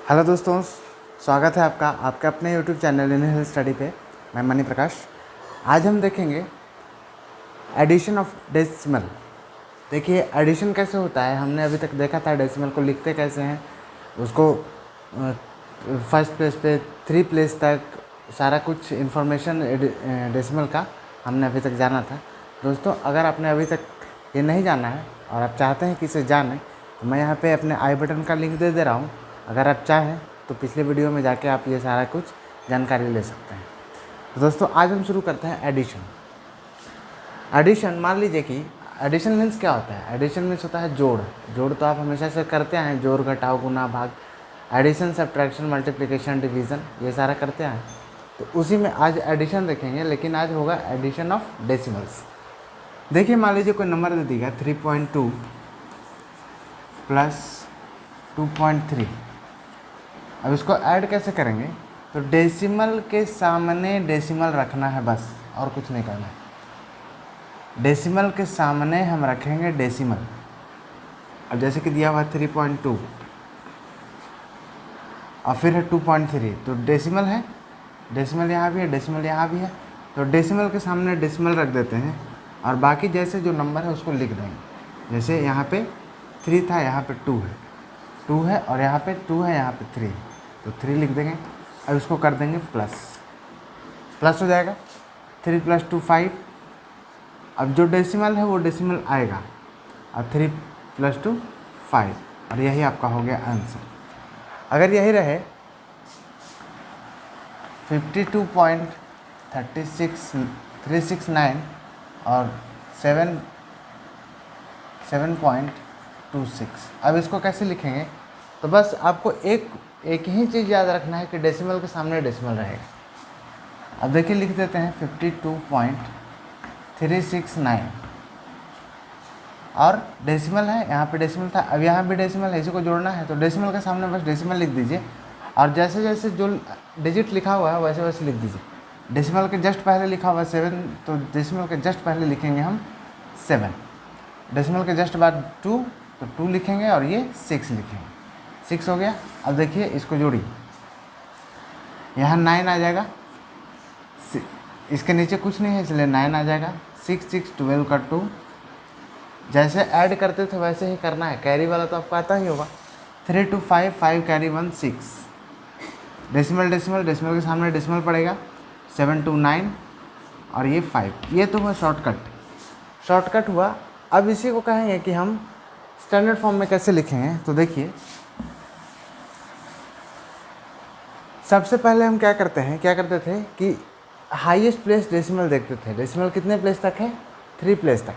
Hello दोस्तों, स्वागत है आपका आपके अपने YouTube channel in health study पे। मैं मणि प्रकाश। आज हम देखेंगे एडिशन ऑफ डेसिमल। देखिए एडिशन कैसे होता है, हमने अभी तक देखा था डेसिमल को लिखते कैसे हैं, उसको फर्स्ट प्लेस पे 3 प्लेस तक सारा कुछ इन्फॉर्मेशन डेसिमल का हमने अभी तक जाना था। दोस्तों अगर आपने अभी तक ये नहीं जाना है और आप चाहते हैं कि इसे जानें तो मैं यहाँ पे अपने आई बटन का लिंक दे रहा हूँ। अगर आप चाहें तो पिछले वीडियो में जाके आप ये सारा कुछ जानकारी ले सकते हैं। तो दोस्तों आज हम शुरू करते हैं एडिशन। एडिशन मान लीजिए कि एडिशन मीन्स क्या होता है। एडिशन मीन्स होता है जोड़। जोड़ तो आप हमेशा से करते हैं, जोड़ घटाव गुना भाग, एडिशन सब्ट्रैक्शन मल्टीप्लिकेशन डिवीज़न, ये सारा करते हैं। तो उसी में आज एडिशन देखेंगे, लेकिन आज होगा एडिशन ऑफ डेसिमल्स। देखिए मान लीजिए कोई नंबर दे देगा 3.2 प्लस 2.3। अब इसको ऐड कैसे करेंगे, तो डेसिमल के सामने डेसिमल रखना है बस, और कुछ नहीं करना है। डेसिमल के सामने हम रखेंगे डेसिमल। अब जैसे कि दिया हुआ 3.2 और फिर है 2.3, तो डेसिमल है, डेसिमल यहाँ भी है, डेसिमल यहाँ भी है, तो डेसिमल के सामने डेसिमल रख देते हैं और बाकी जैसे जो नंबर है उसको लिख देंगे। जैसे यहाँ पे 3 था, यहाँ पे 2 है, 2 है और यहाँ पे 2 है, यहाँ पे 3 है, तो 3 लिख देंगे। अब इसको कर देंगे प्लस, प्लस हो जाएगा 3 + 2 5। अब जो डेसिमल है वो डेसिमल आएगा, अब 3 + 2 5, और यही आपका हो गया आंसर। अगर यही रहे 52.369 और 7.26। अब इसको कैसे लिखेंगे, तो बस आपको एक ही चीज़ याद रखना है कि डेसिमल के सामने डेसिमल रहेगा। अब देखिए लिख देते हैं 52.369 और डेसिमल है, यहाँ पे डेसिमल था, अब यहाँ भी डेसिमल है, इसी को जोड़ना है तो डेसिमल के सामने बस डेसिमल लिख दीजिए और जैसे जैसे जो डिजिट लिखा हुआ है वैसे वैसे लिख दीजिए। डेसिमल के जस्ट पहले लिखा हुआ है 7, तो डेसिमल के जस्ट पहले लिखेंगे हम 7। डेसिमल के जस्ट बाद 2, तो 2 लिखेंगे और ये 6 लिखेंगे, 6 हो गया। अब देखिए इसको जोड़िए, यहाँ 9 आ जाएगा, इसके नीचे कुछ नहीं है इसलिए 9 आ जाएगा। 6 6 12 का 2, जैसे ऐड करते थे वैसे ही करना है, कैरी वाला तो आपको आता ही होगा। 3 2 5 5 कैरी 1 6, डेसिमल डेसिमल डेसिमल के सामने डेसिमल पड़ेगा, 7 2 9 और ये 5। ये तो हुआ शॉर्टकट हुआ। अब इसी को कहेंगे कि हम स्टैंडर्ड फॉर्म में कैसे लिखेंगे, तो देखिए सबसे पहले हम क्या करते थे कि हाईएस्ट प्लेस डेसिमल देखते थे। डेसिमल कितने प्लेस तक है, 3 प्लेस तक,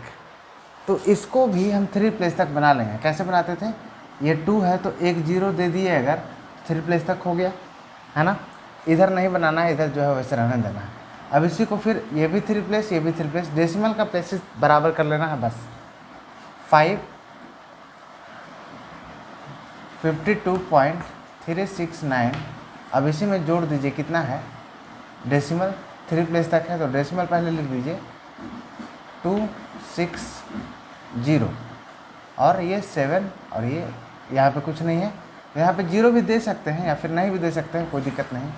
तो इसको भी हम 3 प्लेस तक बना लेंगे। कैसे बनाते थे, ये 2 है तो एक 0 दे दिए अगर, 3 प्लेस तक हो गया, है ना। इधर नहीं बनाना है, इधर जो है वैसे रहने देना है। अब इसी को फिर ये भी 3 प्लेस, ये भी 3 प्लेस, डेसिमल का प्लेसेस बराबर कर लेना है बस। 5 52.369, अब इसी में जोड़ दीजिए कितना है, डेसिमल 3 प्लेस तक है तो डेसिमल पहले लिख दीजिए 260 और ये 7 और ये यहाँ पे कुछ नहीं है, यहाँ पे 0 भी दे सकते हैं या फिर नहीं भी दे सकते हैं, कोई दिक्कत नहीं।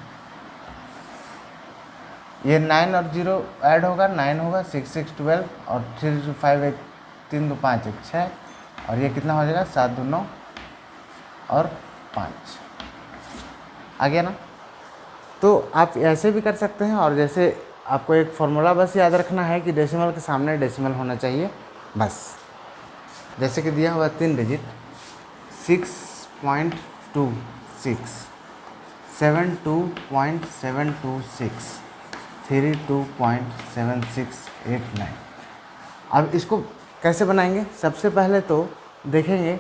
ये 9 और 0 ऐड होगा, 9 होगा, 6 6 12 और 3 2 5 1 3 2 5 1 6 और ये कितना हो जाएगा 7 2 9 और 5 आ गया ना। तो आप ऐसे भी कर सकते हैं, और जैसे आपको एक फॉर्मूला बस याद रखना है कि डेसिमल के सामने डेसिमल होना चाहिए बस। जैसे कि दिया हुआ 3 डिजिट 6.26, 72.726, 32.7689। अब इसको कैसे बनाएंगे, सबसे पहले तो देखेंगे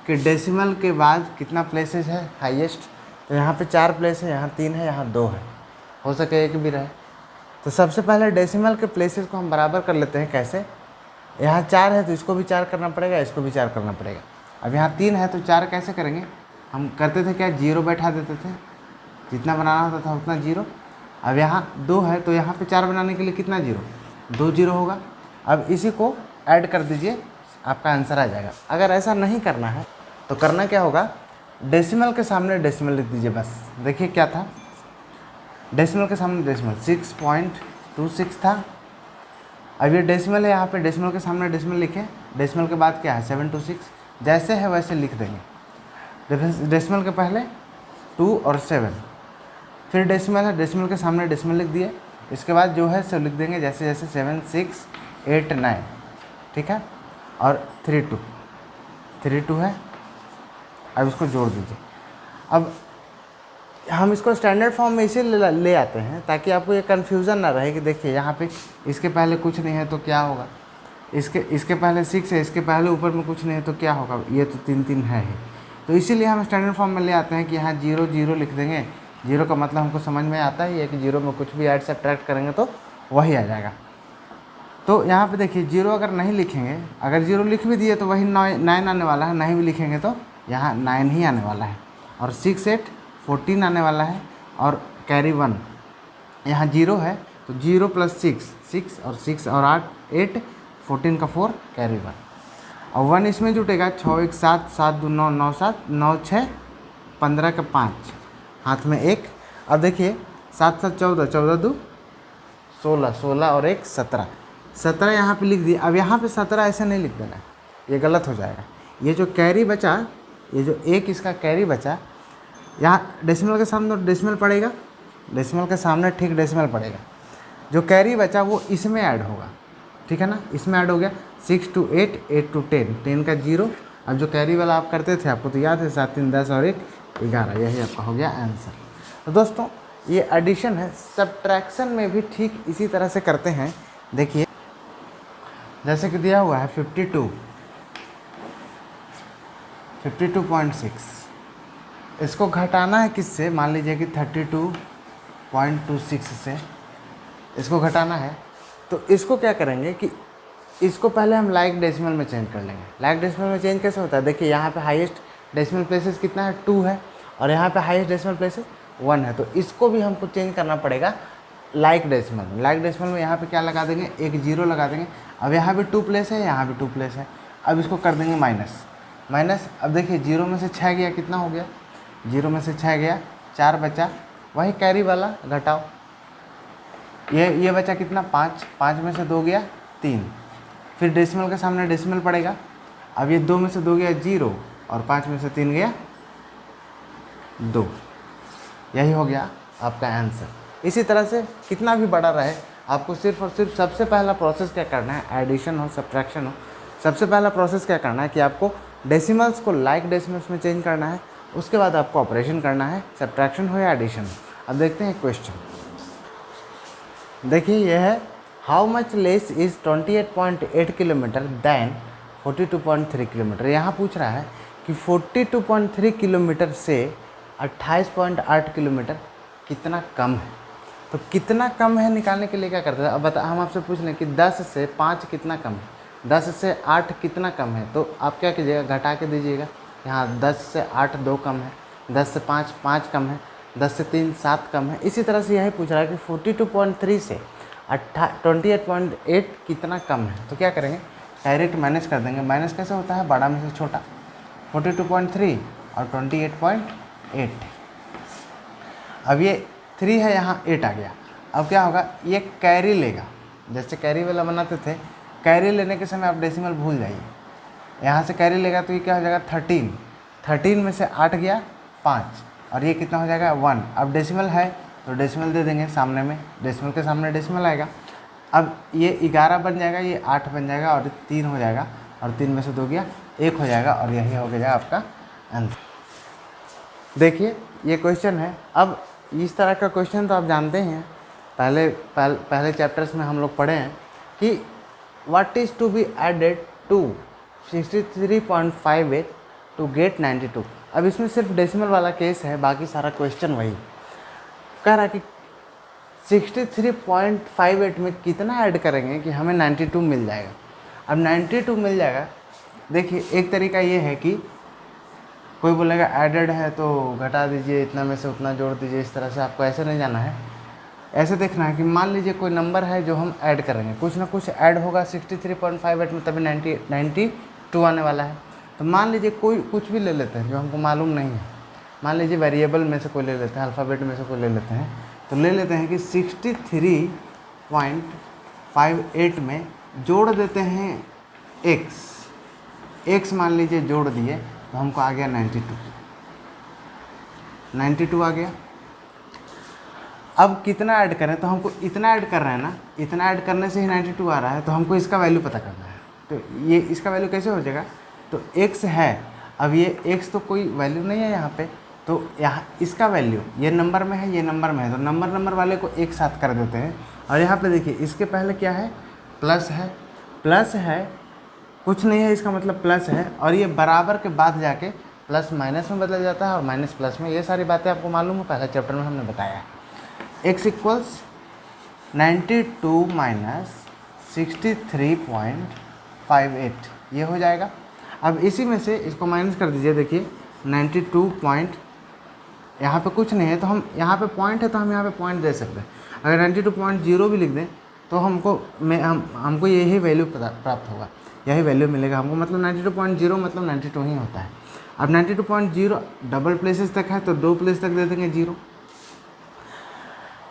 कि डेसिमल के बाद कितना प्लेसेस है हाईएस्ट। तो यहाँ पे 4 प्लेस है, यहाँ 3 है, यहाँ 2 है, हो सके एक भी रहे। तो सबसे पहले डेसिमल के प्लेसेस को हम बराबर कर लेते हैं। कैसे, यहाँ 4 है तो इसको भी 4 करना पड़ेगा, इसको भी 4 करना पड़ेगा। अब यहाँ 3 है तो 4 कैसे करेंगे, हम करते थे क्या, 0 बैठा देते थे, जितना बनाना होता था उतना 0। अब यहाँ 2 है तो यहाँ पे 4 बनाने के लिए कितना 0, 2 0 होगा। अब इसी को ऐड कर दीजिए, आपका आंसर आ जाएगा। अगर ऐसा नहीं करना है तो करना क्या होगा, डेसिमल के सामने डेसिमल लिख दीजिए बस। देखिए क्या था, डेसिमल के सामने डेसिमल 6.26 था। अब ये डेसिमल है, यहाँ पे डेसिमल के सामने डेसिमल लिखे, डेसिमल के बाद क्या है 726, जैसे है वैसे लिख देंगे। डेसिमल के पहले 2 और 7, फिर डेसिमल है, डेसिमल के सामने डेसिमल लिख दिए, इसके बाद जो है सब लिख देंगे जैसे जैसे 7 6 8 9, ठीक है। और 3 2 है। अब इसको जोड़ दीजिए। अब हम इसको स्टैंडर्ड फॉर्म में इसे ले आते हैं ताकि आपको ये कन्फ्यूज़न ना रहे कि देखिए यहाँ पे इसके पहले कुछ नहीं है तो क्या होगा, इसके पहले 6 है, इसके पहले ऊपर में कुछ नहीं है तो क्या होगा, ये तो 3 3 है ही। तो इसीलिए हम स्टैंडर्ड फॉर्म में ले आते हैं कि यहाँ 0 0 लिख देंगे। 0 का मतलब हमको समझ में आता ही है कि 0 में कुछ भी ऐड सब्ट्रैक्ट करेंगे तो वही आ जाएगा। तो यहाँ पे देखिए 0 अगर नहीं लिखेंगे, अगर 0 लिख भी दिए तो वही 9 आने वाला है, नहीं भी लिखेंगे तो यहाँ 9 ही आने वाला है। और 6 8 14 आने वाला है, और कैरी 1 यहाँ 0 है तो 0 + 6 और 6 और 8 14 का 4 कैरी 1, और 1 इसमें जुटेगा 6 1 7 7 2 9 9 7 9 6 15 का 5 हाथ में 1। अब देखिए 7 7 14 14 2 16 16 और 1 17 17 यहाँ पे लिख दिए। अब यहाँ पे 17 ऐसे नहीं लिख देना, ये गलत हो जाएगा। ये जो कैरी बचा, ये जो 1 इसका कैरी बचा, यहाँ डेसिमल के सामने डेसिमल पड़ेगा, डेसिमल के सामने ठीक डेसिमल पड़ेगा, जो कैरी बचा वो इसमें ऐड होगा, ठीक है ना। इसमें ऐड हो गया 6 2 8 8 2 10 10 का 0। अब जो कैरी वाला आप करते थे आपको तो याद है 7 3 10 और 1 11, यही आपका हो गया आंसर। तो दोस्तों ये एडिशन है। सब्ट्रैक्शन में भी ठीक इसी तरह से करते हैं। देखिए जैसे कि दिया हुआ है 52.6, इसको घटाना है किससे, मान लीजिए कि 32.26 से इसको घटाना है। तो इसको क्या करेंगे कि इसको पहले हम लाइक डेसिमल में चेंज कर लेंगे। लाइक डेसिमल में चेंज कैसे होता है, देखिए यहाँ पे हाईएस्ट डेसिमल प्लेसेस कितना है 2 है, और यहाँ पे हाईएस्ट डेसिमल प्लेसेस 1 है। तो इसको भी हमको चेंज करना पड़ेगा लाइक डेसिमल में। लाइक डेसिमल में यहाँ पे क्या लगा देंगे, एक 0 लगा देंगे। अब यहाँ भी 2 प्लेस है, यहाँ भी 2 प्लेस है। अब इसको कर देंगे माइनस। अब देखिए 0 में से 6 गया, कितना हो गया, 0 में से 6 गया, 4 बचा, वही कैरी वाला घटाओ, ये बचा कितना 5, 5 में से 2 गया 3, फिर डेसिमल के सामने डेसिमल पड़ेगा। अब ये 2 में से 2 गया 0, और 5 में से 3 गया 2, यही हो गया आपका आंसर। इसी तरह से कितना भी बड़ा रहे, आपको सिर्फ और सिर्फ सबसे पहला प्रोसेस क्या करना है, एडिशन हो सब्ट्रैक्शन हो, सबसे पहला प्रोसेस क्या करना है कि आपको डेसिमल्स को लाइक डेसिमल्स में चेंज करना है। उसके बाद आपको ऑपरेशन करना है, सब्ट्रैक्शन हो या एडिशन हो। अब देखते हैं क्वेश्चन। देखिए यह है, how much less is 28.8 kilometre than 42.3 kilometre. यहाँ पूछ रहा है कि 42.3 किलोमीटर से 28.8 किलोमीटर कितना कम है। तो कितना कम है निकालने के लिए क्या करते हैं, अब हम आपसे पूछ लें कि 10 से 5 कितना कम है, 10 से 8 कितना कम है। तो आप क्या कीजिएगा, घटा के दीजिएगा। यहाँ 10 से 8 2 कम है, 10 से 5 5 कम है, 10 से 3 7 कम है। इसी तरह से यही पूछ रहा है कि 42.3 से 28.8 कितना कम है। तो क्या करेंगे, डायरेक्ट माइनस कर देंगे। माइनस कैसे होता है, बड़ा में से छोटा। 42.3 और 28.8, अब ये 3 है, यहाँ 8 आ गया। अब क्या होगा, ये कैरी लेगा, जैसे कैरी वाला बनाते थे, कैरी लेने के समय आप डेसिमल भूल जाइए। यहाँ से कैरी लेगा तो ये क्या हो जाएगा 13 में से 8 गया 5, और ये कितना हो जाएगा 1। अब डेसिमल है तो डेसिमल दे देंगे सामने में, डेसिमल के सामने डेसिमल आएगा। अब ये 11 बन जाएगा, ये 8 बन जाएगा, और 3 हो जाएगा, और 3 में से 2 गया 1 हो जाएगा, और यही हो गया आपका आंसर। देखिए ये क्वेश्चन है। अब इस तरह का क्वेश्चन तो आप जानते हैं, पहले चैप्टर्स में हम लोग पढ़े हैं कि what is to be added to 63.58 to get 92। अब इसमें सिर्फ डेसिमल वाला केस है, बाकी सारा क्वेश्चन वही कह रहा है कि 63.58 में कितना ऐड करेंगे कि हमें 92 मिल जाएगा। अब 92 मिल जाएगा, देखिए एक तरीका ये है कि कोई बोलेगा एडेड है तो घटा दीजिए, इतना में से उतना जोड़ दीजिए। इस तरह से आपको ऐसे नहीं जाना है, ऐसे देखना है कि मान लीजिए कोई नंबर है जो हम ऐड करेंगे, कुछ ना कुछ ऐड होगा 63.58 में, तभी 92 आने वाला है। तो मान लीजिए कोई कुछ भी ले लेते हैं जो हमको मालूम नहीं है, मान लीजिए वेरिएबल में से कोई ले लेते हैं, अल्फ़ाबेट में से कोई ले लेते हैं, तो ले लेते हैं कि 63.58 में जोड़ देते हैं x मान लीजिए जोड़ दिए तो हमको आ गया 92 आ गया। अब कितना ऐड करें, तो हमको इतना ऐड कर रहे हैं ना, इतना ऐड करने से ही 92 आ रहा है, तो हमको इसका वैल्यू पता करना है। तो ये इसका वैल्यू कैसे हो जाएगा, तो x है, अब ये x तो कोई वैल्यू नहीं है यहाँ पे, तो यहाँ इसका वैल्यू ये नंबर में है, ये नंबर में है, तो नंबर वाले को एक साथ कर देते हैं। और यहाँ पे देखिए इसके पहले क्या है, प्लस है, कुछ नहीं है इसका मतलब प्लस है, और ये बराबर के बाद जाके प्लस माइनस में बदल जाता है और माइनस प्लस में। ये सारी बातें आपको मालूम है, पहले चैप्टर में हमने बताया है। x इक्वल्स 92 माइनस 63.58 ये हो जाएगा। अब इसी में से इसको माइनस कर दीजिए, देखिए 92 पॉइंट, यहाँ पे कुछ नहीं है तो हम यहाँ पे पॉइंट है तो हम यहाँ पे पॉइंट दे सकते हैं। अगर 92.0 भी लिख दें तो हमको यही वैल्यू प्राप्त होगा, यही वैल्यू मिलेगा हमको, मतलब 92.0 मतलब 92 ही होता है। अब 92.0 डबल प्लेसेस तक है तो 2 प्लेस तक दे देंगे 0।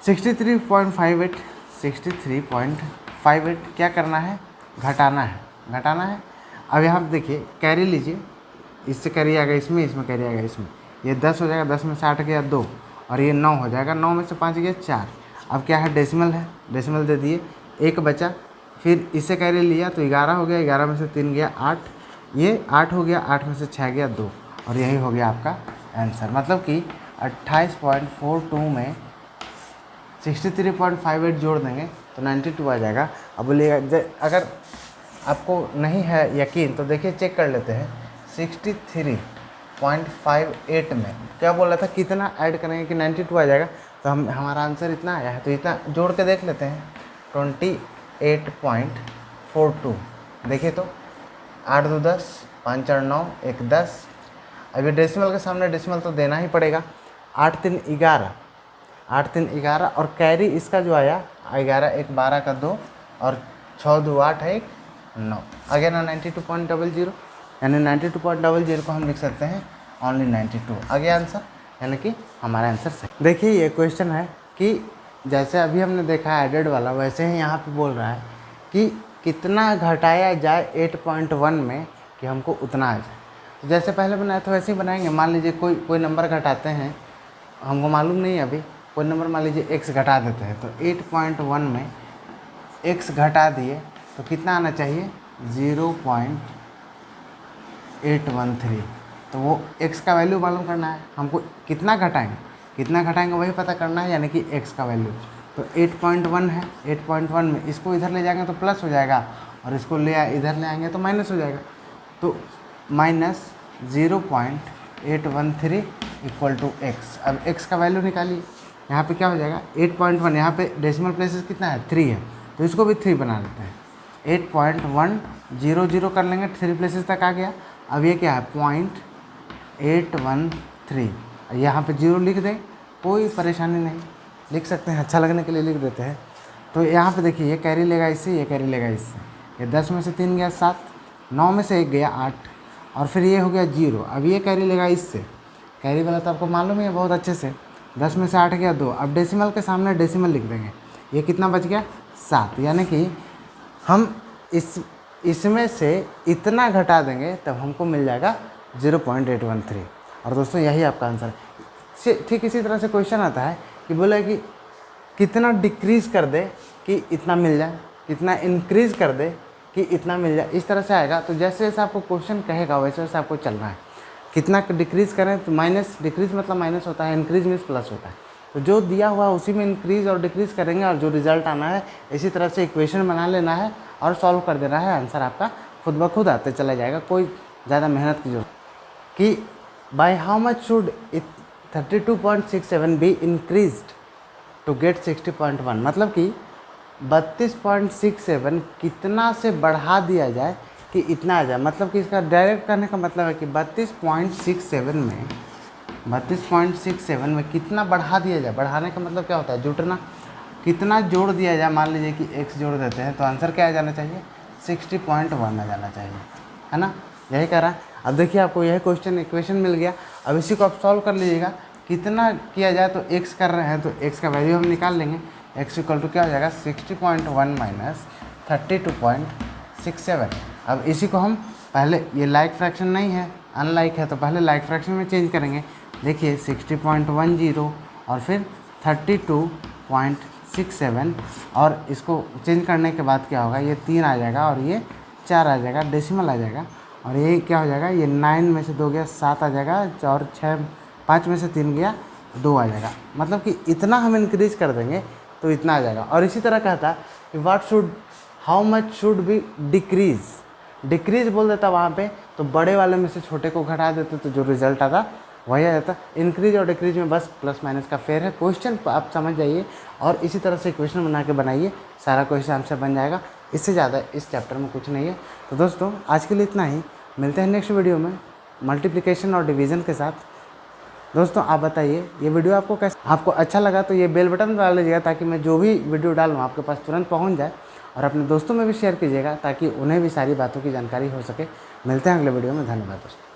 63.58 क्या करना है, घटाना है। अब यहाँ पे देखिए कैरी लीजिए, इससे कैरी आ गया इसमें कैरी आ गया इसमें, ये 10 हो जाएगा, 10 में से 8 गया 2 और ये 9 हो जाएगा, 9 में से 5 गया 4। अब क्या है, डेसिमल है, डेसिमल दे दिए, एक बचा, फिर इससे कैरी लिया तो 11 हो गया, 11 में से 3 गया 8, ये 8 हो गया, 8 में से 6 गया 2 और यही हो गया आपका आंसर। मतलब कि 28.42 में 63.58 जोड़ देंगे तो 92 आ जाएगा। अब बोलिएगा अगर आपको नहीं है यकीन तो देखिए चेक कर लेते हैं, 63.58 में क्या बोल रहा था, कितना ऐड करेंगे कि 92 आ जाएगा, तो हमारा आंसर इतना आया है, तो इतना जोड़ के देख लेते हैं 28.42। देखिए तो 8 2 10, 5 4 9, 1 10। अभी डेसिमल के सामने डेसिमल तो देना ही पड़ेगा, 8 3 11 और कैरी इसका जो आया 11 1 12 का 2 और 6 2 8 1 9 आ गया ना 92.00, यानी 92.00 को हम लिख सकते हैं ओनली 92 आ गया आंसर, यानी कि हमारा आंसर सही। देखिए ये क्वेश्चन है कि जैसे अभी हमने देखा है एडेड वाला, वैसे ही यहाँ पे बोल रहा है कि कितना घटाया जाए 8.1 में कि हमको उतना आ जाए। तो जैसे पहले बनाया था वैसे ही बनाएंगे। मान लीजिए कोई नंबर घटाते हैं, हमको मालूम नहीं है अभी, कोई नंबर मान लीजिए x घटा देते हैं, तो 8.1 में x घटा दिए तो कितना आना चाहिए, 0.813। तो वो x का वैल्यू मालूम करना है हमको, कितना घटाएंगे वही पता करना है, यानी कि x का वैल्यू। तो 8.1 है, 8.1 में इसको इधर ले जाएंगे तो प्लस हो जाएगा और इसको इधर ले आएंगे तो माइनस हो जाएगा, तो माइनस 0.813 इक्वल टू x। अब x का वैल्यू निकालिए, यहाँ पे क्या हो जाएगा 8.1, यहाँ पे डेसिमल प्लेसेस कितना है 3 है, तो इसको भी 3 बना लेते हैं, 8.100 कर लेंगे, 3 प्लेसेस तक आ गया। अब ये क्या है 0.813, यहाँ पे 0 लिख दें, कोई परेशानी नहीं, लिख सकते हैं, अच्छा लगने के लिए लिख देते हैं। तो यहाँ पे देखिए ये कैरी लेगा इससे, ये कैरी लेगा इससे, ये 10 में से 3 गया 7, 9 में से 1 गया 8 और फिर ये हो गया 0। अब ये कैरी लेगा इससे, कैरी वाला तो आपको मालूम ही है बहुत अच्छे से, 10 में से 8 गया 2। अब डेसिमल के सामने डेसिमल लिख देंगे, ये कितना बच गया 7, यानी कि हम इसमें से इतना घटा देंगे तब हमको मिल जाएगा 0.813। और दोस्तों यही आपका आंसर है। ठीक इसी तरह से क्वेश्चन आता है कि बोला कि कितना डिक्रीज़ कर दे कि इतना मिल जाए, कितना इंक्रीज़ कर दे कि इतना मिल जाए, इस तरह से आएगा। तो जैसे जैसे आपको क्वेश्चन कहेगा वैसे वैसे आपको चलना है। कितना डिक्रीज़ करें तो माइनस, डिक्रीज़ मतलब माइनस होता है, इंक्रीज़ मीन्स प्लस होता है। तो जो दिया हुआ उसी में इंक्रीज़ और डिक्रीज़ करेंगे और जो रिजल्ट आना है इसी तरह से इक्वेशन बना लेना है और सॉल्व कर देना है, आंसर आपका खुद ब खुद आते चला जाएगा, कोई ज़्यादा मेहनत की जरूरत। कि by how much should 32.67 be increased to get 60.1, मतलब कि 32.67 कितना से बढ़ा दिया जाए कि इतना आ जाए। मतलब कि इसका डायरेक्ट करने का मतलब है कि 32.67 में कितना बढ़ा दिया जाए। बढ़ाने का मतलब क्या होता है, जुटना। कितना जोड़ दिया जाए, मान लीजिए कि x जोड़ देते हैं तो आंसर क्या आ जाना चाहिए 60.1 आ जाना चाहिए, है ना, यही कह रहा है। अब देखिए आपको यह क्वेश्चन इक्वेशन मिल गया। अब इसी को आप सॉल्व कर लीजिएगा। कितना किया जाए तो x कर रहे हैं तो x का वैल्यू हम निकाल लेंगे। x इक्वल टू क्या हो जाएगा 60.1 माइनस 32.67। अब इसी को हम पहले, ये लाइक फ्रैक्शन नहीं है अनलाइक है, तो पहले लाइक फ्रैक्शन में चेंज करेंगे। देखिए 60.10 और फिर 32.67 और इसको चेंज करने के बाद क्या होगा, ये 3 आ जाएगा और ये 4 आ जाएगा, डेसिमल आ जाएगा। और ये क्या हो जाएगा, ये 9 में से 2 गया 7 आ जाएगा और 5 में से 3 गया 2 आ जाएगा। मतलब कि इतना हम इंक्रीज कर देंगे तो इतना आ जाएगा। और इसी तरह कहता कि how much should be decrease बोल देता वहाँ पे, तो बड़े वाले में से छोटे को घटा देते तो जो रिजल्ट आता वही आ जाता। इंक्रीज और डिक्रीज में बस प्लस माइनस का फेयर है। क्वेश्चन आप समझ जाइए और इसी तरह से क्वेश्चन बना के बनाइए, सारा क्वेश्चन आंसर बन जाएगा। इससे ज़्यादा इस चैप्टर में कुछ नहीं है। तो दोस्तों आज के लिए इतना ही, मिलते हैं नेक्स्ट वीडियो में मल्टीप्लिकेशन और डिवीज़न के साथ। दोस्तों आप बताइए ये वीडियो आपको अच्छा लगा तो ये बेल बटन दबा लीजिएगा ताकि मैं जो भी वीडियो डालूँ आपके पास तुरंत पहुंच जाए। और अपने दोस्तों में भी शेयर कीजिएगा ताकि उन्हें भी सारी बातों की जानकारी हो सके। मिलते हैं अगले वीडियो में। धन्यवाद दोस्तों।